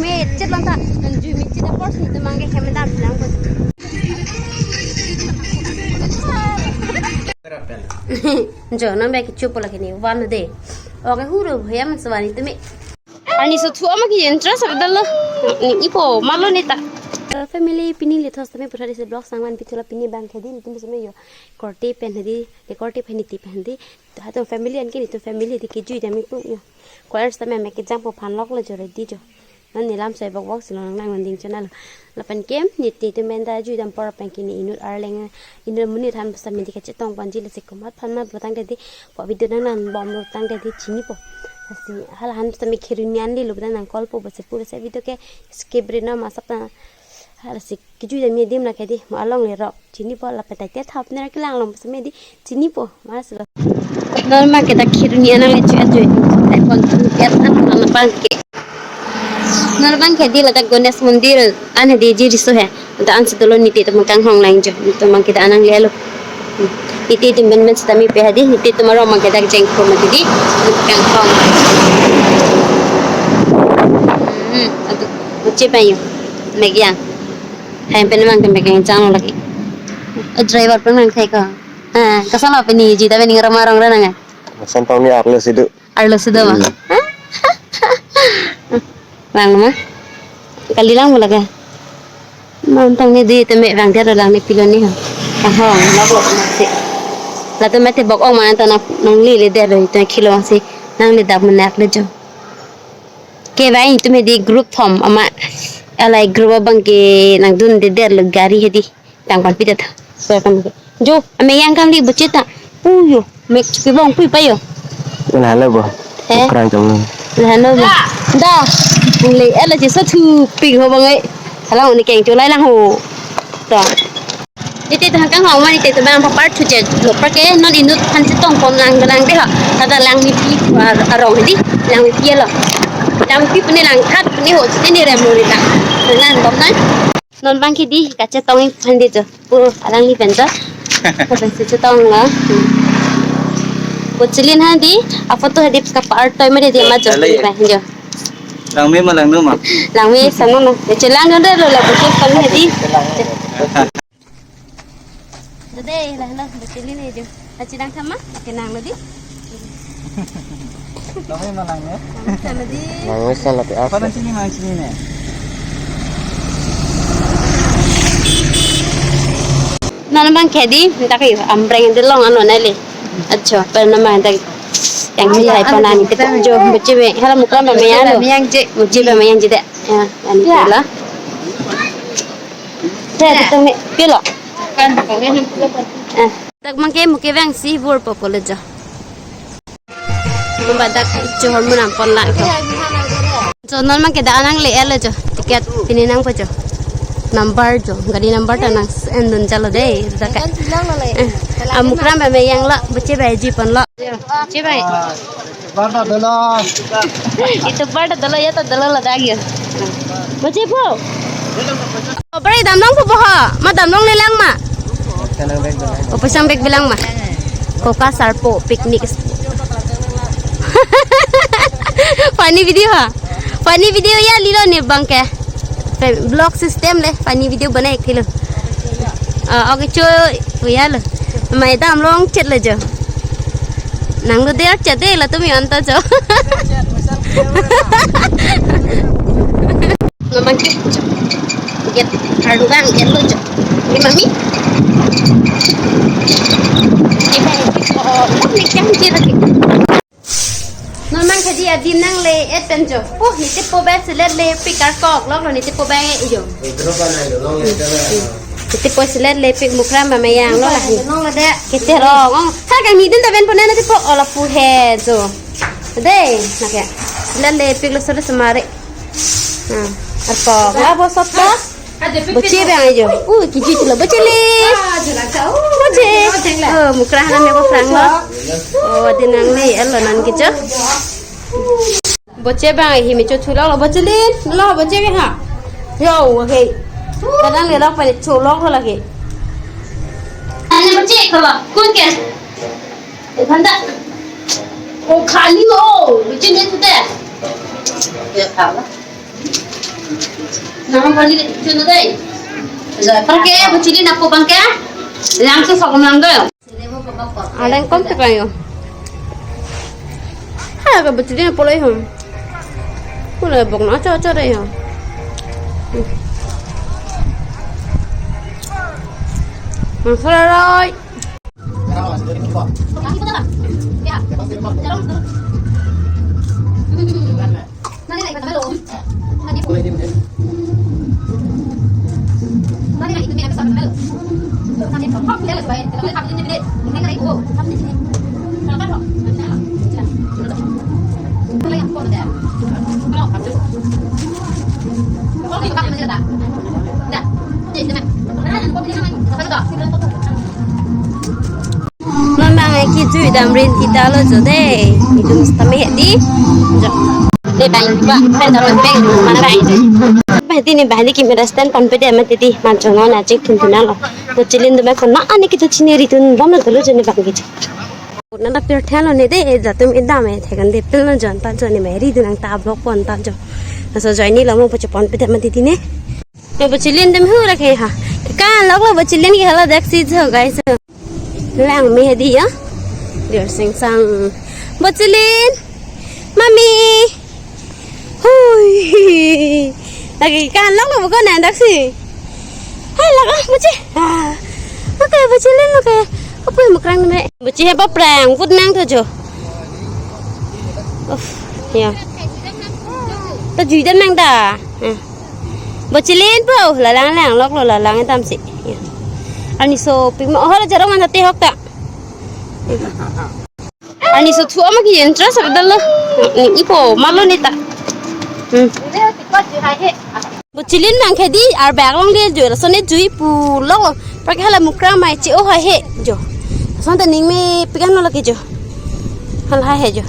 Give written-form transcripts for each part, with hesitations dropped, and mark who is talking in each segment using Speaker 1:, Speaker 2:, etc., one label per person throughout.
Speaker 1: me chết lắm ta nên chui mình chết đã boss thì mang cái camera đi làm giờ nó mấy cái chụp lại cái này van đấy ở cái hú rồi hay mình xài thì tụi ani so thua mà cái interest ở đó ipo malo neta family pini le thos tame pura se blog sangwan pitula pini bang khadi ni tum sme yo korte pen hadi le korte phani ti pen di ha to family an ke ni to family di ke ju jami pu yo kwars tame me ke jang po phan lok le jore di jo nan ni lam sai bok bok sin nang nang ding channel la pen kem ni ti to men da ju dam por pen ki ni inut arleng inut muni tham sam di ke chetong pan ji le se komat phan ma botang de di po video nang nan bom lo tang de di chini po asi hal han tame khirunian di lo dan nang kol po base pura se video ke skip rena masap na harusnya keju dan medium nak jadi malong lerok sini po lapet aja thap ner kelang lom semedi di sini po mas lo normal kita kiruni anak lecu aja telepon kertan nama bangke normal bangke di letak Ganesh Mandir aneh di jiri so he untuk ansi tolong niti itu makan hong lain jo itu mang kita anak lelo niti itu ben setami pehadi niti itu marong mang kita jengko mati di makan hong aduh uci payu megiang hai penang kan pegang channel lagi driver penang kai ka kasala pani ji da beni ramarang rana
Speaker 2: santau ni arlo sidu
Speaker 1: mah lang mah kali lang mo laga mantang ni di teme bang dia lang ni pilon ni ha hong log si la to mate bok ong ma ta nang li le der ro to kilo si nang le da manak le jo ke vai tu me di group thom ama alai group bangke nang dun de der gari hedi tangpan pita tha so kam jo ame yang kam li boceta puyo mek pi bong pi payo
Speaker 2: na le bo krang jong
Speaker 1: na no da le ala ji sa thu pi ho bangai halang ni keng chu lai lang ho to ite ta kang hong ma ite ta bang part thu je lo pra ke no di nut phan chi tong pom lang de ha ta da lang ni pi arong hedi lang ni pi lo lang pi pune lang khat pune ho chi ni rem lo ni ta nan bom nan non bang ki di ka che tong phan di jo pu alang ni pen jo ta ben se tong la bocilin ha di apa tu hadip ka part toy ma di ma jo ba jo
Speaker 2: lang me ma lang no ma
Speaker 1: lang me sang no de che lang de lo la bocil kan hedi de la la bocilin ni jo ta chi dang thama ke nang lo di
Speaker 2: lang me ma lang ne
Speaker 1: sama di
Speaker 2: lang me sa la pe apa nan sini mang sini ne
Speaker 1: nan bang khedi ta kai ambreng de long ano na le acha per na ma ta yang ni hai pa nan kita jo bece be hala mukra ma me ya lo muji be me yang jide ya ani la te ta me pilo kan ko ngen tak mang ke muke bang si bur po ko le jo membadak johor munam pon la ko jo non mang ke da anang le ele jo tiket pininang po jo number jo gadi number ta nang endun chalo deh daka amukram ba me yang la bece ba ji pon la ce ba
Speaker 2: bada dala
Speaker 1: itu bada dala ya ta dala la dagi bece po bari dam long po ha ma dam long le lang ma o pasang beg bilang ma ko ka sarpo picnic funny video ya lilo ni bang ke vlog system le funny video बनाए खिलो ओके चो या ल मैं दाम लोंग चट ले जो नंग दे चटे ल तुम अंत जो मम्मा get hardugan get lo jo ni mami ni kan ji lagi Norman khadi adim nang le et pen jo ni te po ba se le pikar kok lok lo ni te po ba e jo te po se le pik mukram ba mayang lo la nong la de kete ro ngong ha kang ni din ta ben pona na te po ola pu he jo de na ke le pik lo sore samare ar ko la bo sot ko boche ba e jo ki ji lo boche le boche mukram na me ko frang lo din nang le elo nan ki jo bocce bang hi mi cho thu lo bocce lin lo bocce ke ha yo ke kadang le lo pa chu lo ko la ke ani bocce ko ba kun ke e phanda o khali lo bocce ne tu de ya khala Nama beli itu nanti. Pakai bocili napo bangke? Langsung sok nanggal. Ada yang kontak ayo. Hai, ke bocili napo lagi hum. Boleh bok nak cocok deh ya. Selesai. Kita damrin kita lo jodeh itu mustami di deh bang pak saya dalam bag mana bang itu berarti nih bang ini kamera stand panpede amat itu mancangan aja tuntunan lo bocilin tuh mereka nak ane kita cini itu lama dulu jadi bang gitu nanda pertanyaan lo nih deh jatuh indam ya tekan deh pelan jantan jadi meri itu nang tablok pun tajo nasa join ini lama bocil panpede amat itu nih ya bocilin tuh mehura kayak ha kan lo bocilin kita lo deksi tuh guys lang mehdi ya Dear sing sang bocilin mami hui lagi kan lang lo bukan nandak sih hai lang bocil oke bocilin oke apa yang makrang nih bocil apa perang put nang tuh jo ya tujuh jam nang dah bocilin po lalang lok lo lalang itu tamsi ani so pima oh lah jarang anda tehok tak ani so tua maki interest abdallah ni ipo malo ni tak bocilin nang khedi ar bag long dia jo so ne jui pu lo pak hala mukra mai chi oh he jo so ta ning me pikan lo lagi jo hal ha he jo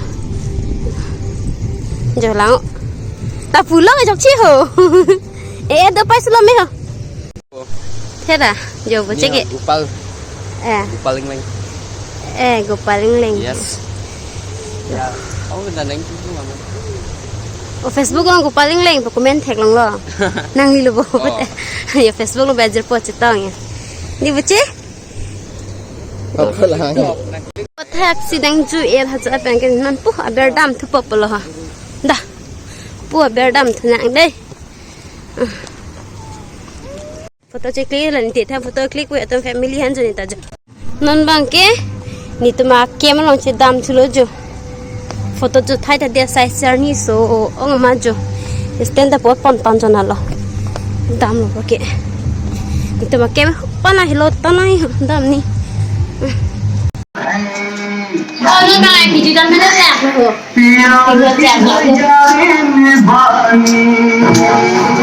Speaker 1: jo lang ta pu lo jok chi ho do pai lo me ho thế à giờ vừa check it
Speaker 2: Gopal Ling Ling
Speaker 1: Gopal Ling Ling
Speaker 2: yes ya oh benar neng itu mama
Speaker 1: oh Facebook lo Gopal Ling Ling comment tag long lo nang ni lo bo ya Facebook lo bajer po cetong ya ni buce
Speaker 2: apa lah
Speaker 1: tag si dang ju e ha cha pen ken nan pu aber dam thu pop lo ha da pu aber dam thu nang đây foto check clear lan ti tha foto click we atom family han joni ta jo non bang ke ni tuma kem long che dam chulo jo foto jo thai ta dia size sar ni so ong ma jo stand up pon ton jona lo dam lo ke ni tuma kem pana hilo tanai dam ni oh no ka ai video dam na ya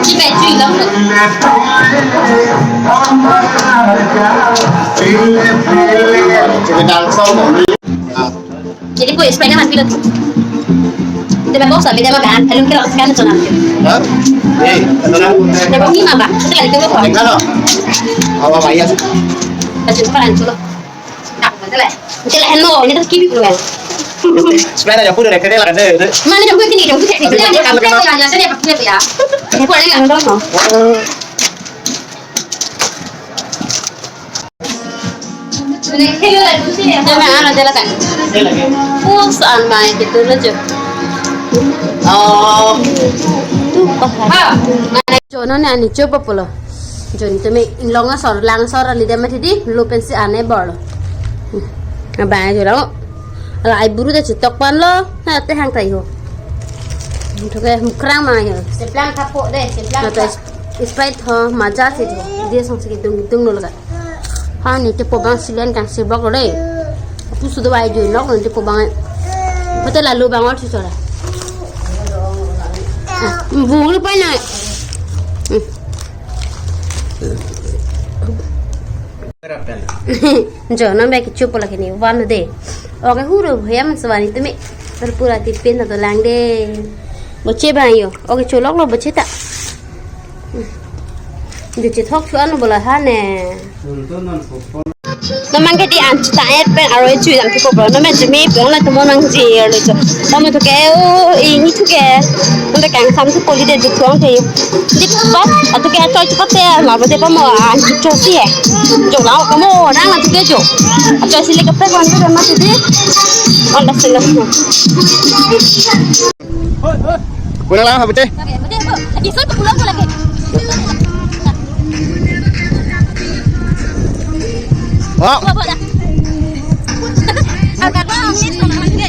Speaker 1: chị bé truy lắm rồi jadi gue Spiderman pilot dia bawa sampai dia makan kalau kita sekarang tu nanti dia bawa ni apa setelah itu bawa
Speaker 2: apa bayar
Speaker 1: baju sekarang tu loh tak betul betul hello ini terus kiwi keluar
Speaker 2: sebenarnya aku udah kerja lah kan deh
Speaker 1: mana jam gue sini jam gue sini dia pakai aja saya pakai ya ini kau yang dong Jangan ada jalan tak? Pusaan main gitu aja. Oh, mana jono ni ani coba pula. Joni tu me longa sor lang sor ali dia mati di lupen si ane bol. Abang aja lah. Kalau ai buru dah cetok pan lo, nak teh hang tayo. Itu ke mukrang mah ya. Seplang kapok deh, seplang. Atau sprite ho, maja sih tu. Dia sang sikit dung lo kan. Ha ni te pobang silen kan sibok le aku sudah wai jui nok ni te pobang betul lalu bang or sura bulu pa na jo na me ki chup lagi ni wan de oke huru ya man swani tumi terpura tipin atau lang de boche bang yo oke cholok lo boche tak Dia cetok cuan bola hane. nó mang cái đi ăn chút tại bên ở đây chui làm cái cục rồi nó mẹ chỉ mẹ béo là tụi nó gì rồi chứ tao mới thuộc cái ý như thuộc cái nó đã càng xăm thuộc đi để được xuống thì đi bắt ở thuộc cái cho chút cái mà bây giờ có mà ăn cho xí à chỗ nào có mua đang làm thuộc cái chỗ cho xí lấy cái phần cái mà thì đi on đã xin luôn
Speaker 3: Pulang lah, Abang.
Speaker 1: đi xuống tụi nó lagi
Speaker 3: Oh,
Speaker 1: apa dah agak lama ni sama lagi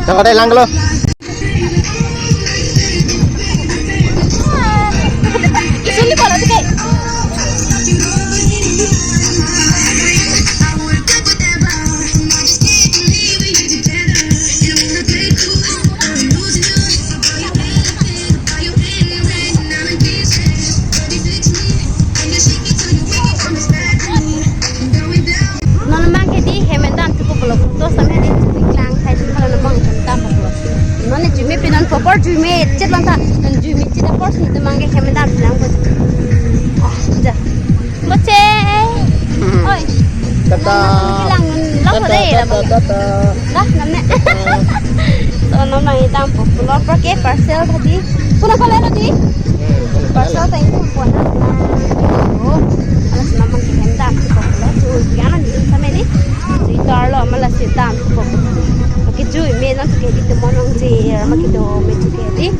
Speaker 3: jangan ada hilang lo.
Speaker 1: Isuli kalau tu kayak por jume chết lắm ta jume chết đã por sinh mang cái khem đam lắm rồi giờ mất chết ôi cái lăng lóc ở đây là đó nằm nè rồi nó này đam phục lót cái parcel tadi pun apa lagi tadi parcel tadi pun pun oh alas memang khem đam phục lót rồi cái nó đi sama ni si Carlo malah si đam phục cái chui mẹ nó cái đi từ món ăn gì mà cái đồ mẹ chụp cái đi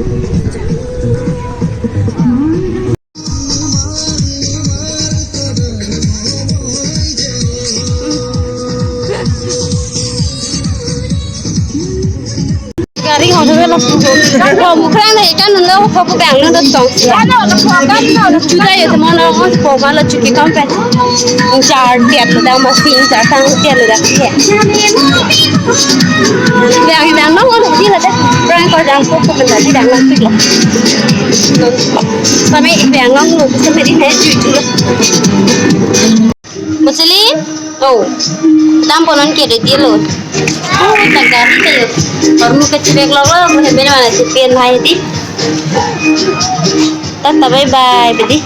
Speaker 1: garing họ thôi là họ một khang này cái nó lâu họ có bảng nó được tổng chú đây thì món nó có mà là chú cái con phải char tiệt là đang mà xin char sang tiệt là đang tiệt đang nó có đi là đấy đang coi đang có mình là đi đang làm việc rồi sao mẹ đang ngon luôn sao mẹ đi hết chú một xí oh dalam ponan kiri dia loh tak ganti kayu baru kecil keluar boleh beli mana sih pen hai di tata bye bye bedi